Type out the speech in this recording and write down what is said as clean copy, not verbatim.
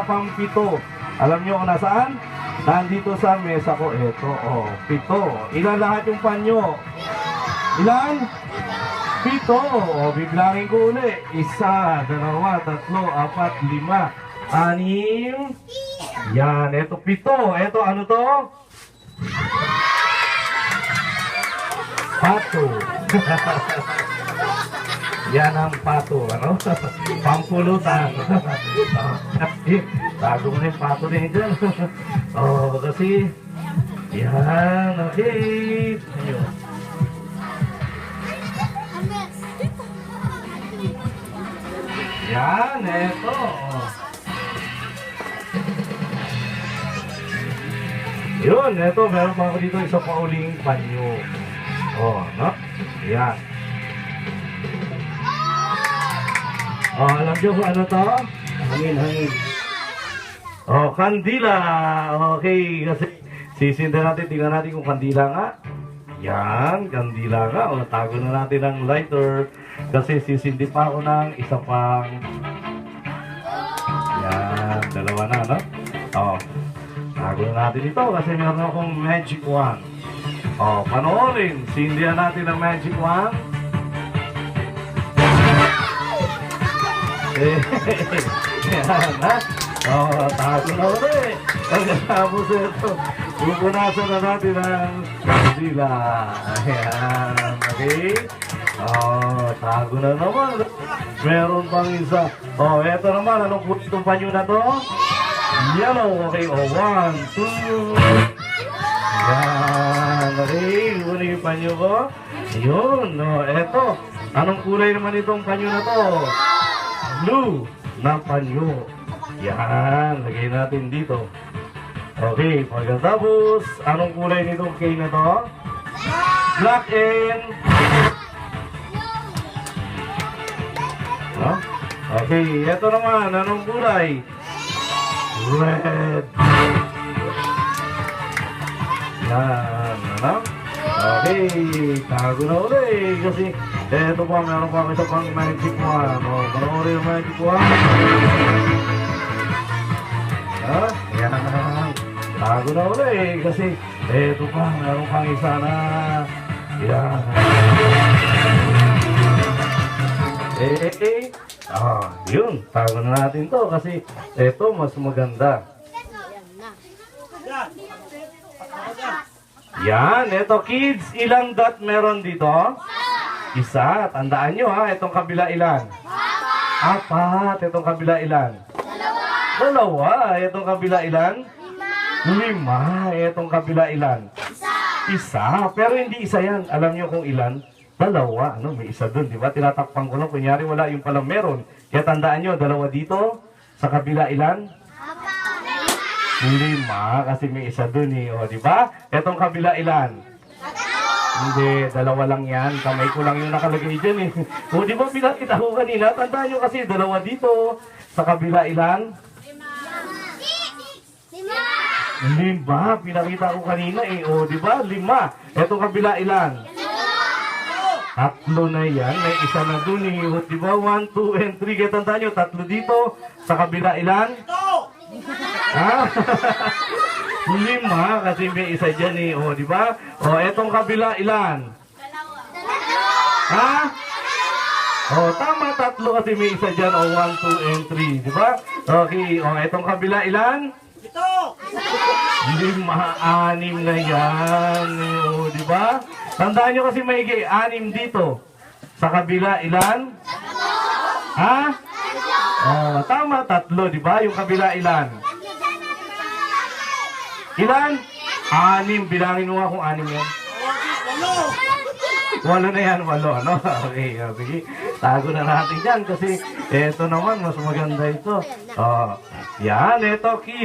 pang-pito. Alam nyo kung nasaan? Nandito sa mesa ko. Ito, oh, 7. Ilan lahat yung panyo? Ilan? 7. O, bibilangin ko uli. 1, 2, 3, 4, 5, 6. Yan, ito 7. Ito, ano to? Pato. Yan ang pato, ano? Pampulutan. Tago mo na yung pato na yun dyan. Oh, kasi, yan, okay. Ayun. Yan, eto. Yun, eto, meron pa ako dito isang pauling panyo. Oh, no? Yan. Oh, alam nyo kung ano to? Hangin. Oh, kandila. Okay, kasi sisinda natin, tingnan natin kung kandila nga. Yan, kandila nga. O, tago na natin ang lighter. Kasi sisindi pa ako ng isa pang... Yan, 2 na, no? O, tago na natin ito kasi meron akong magic wand. O, panoorin. Sindihan natin ang magic wand. Yan, ha? O, tago na ulit. Pagkatapos ito, pupunasan na natin ang kandila. Ayan, okay? Oh, tago na naman. Meron pang isa. Oh, eto naman. Anong kulay itong panyo na to? Yellow. Okay, oh, 1, 2. Yan, okay. Ano yung panyo ko? Yun, oh, eto. Anong kulay naman itong panyo na to? Blue na panyo. Yan, lagay natin dito. Okay, pagkatapos, anong kulay nitong K na to? Black and... Huh? Okay, eto naman, anong kulay? Red. Yan, ano? Okay, tago na ulit. Kasi, eto pa, meron pa isa pang magic wand. O, panoorin yung magic wand. Ha? Yan. Tago na ulit. Kasi, eto pa, meron pang isa na. Yan. Yun, tago na natin to kasi eto mas maganda. Yan, eto kids, ilang dot meron dito? Isa, tandaan nyo ha, etong kabila ilan? 4, etong kabila ilan? 2, etong kabila ilan? 5, etong kabila ilan? Isa, pero hindi isa yan, alam nyo kung ilan? 2, ano, may isa dun, di ba? Tinatakpan ko lang, kunyari wala yung palang meron. Kaya tandaan nyo, 2 dito, sa kabila ilan? 5, kasi may isa dun eh, o, di ba? Etong kabila ilan? Hindi, 2 lang yan. Kamay ko lang yung nakalagay dyan eh. O, di ba pinakita ko kanina? Tandaan nyo kasi, 2 dito, sa kabila ilan? 5, pinakita ko kanina eh, o, di ba? 5, etong kabila ilan? 3 na yan, may isa na dun eh. Di ba? 1, 2, and 3. Kaya tandaan nyo, 3 dito. Sa kabila ilan? Ha? 5, kasi may isa dyan eh. O, di ba? O, etong kabila ilan? 2. Ha? O, tama, 3 kasi may isa dyan. O, 1, 2, and 3. Di ba? Okay, o, etong kabila ilan? 5, 6 na yan. O, di ba? Tandaan nyo kasi maigi, 6 dito. Sa kabila, ilan? Ha? Oh, tama, 3, di ba? Yung kabila, ilan? Ilan? 6, bilangin mo nga kung 6 yan. 8 na yan, 8, ano? Okay, sige. Tago na natin yan kasi eto naman, mas maganda ito. Oh, yan, eto, kids.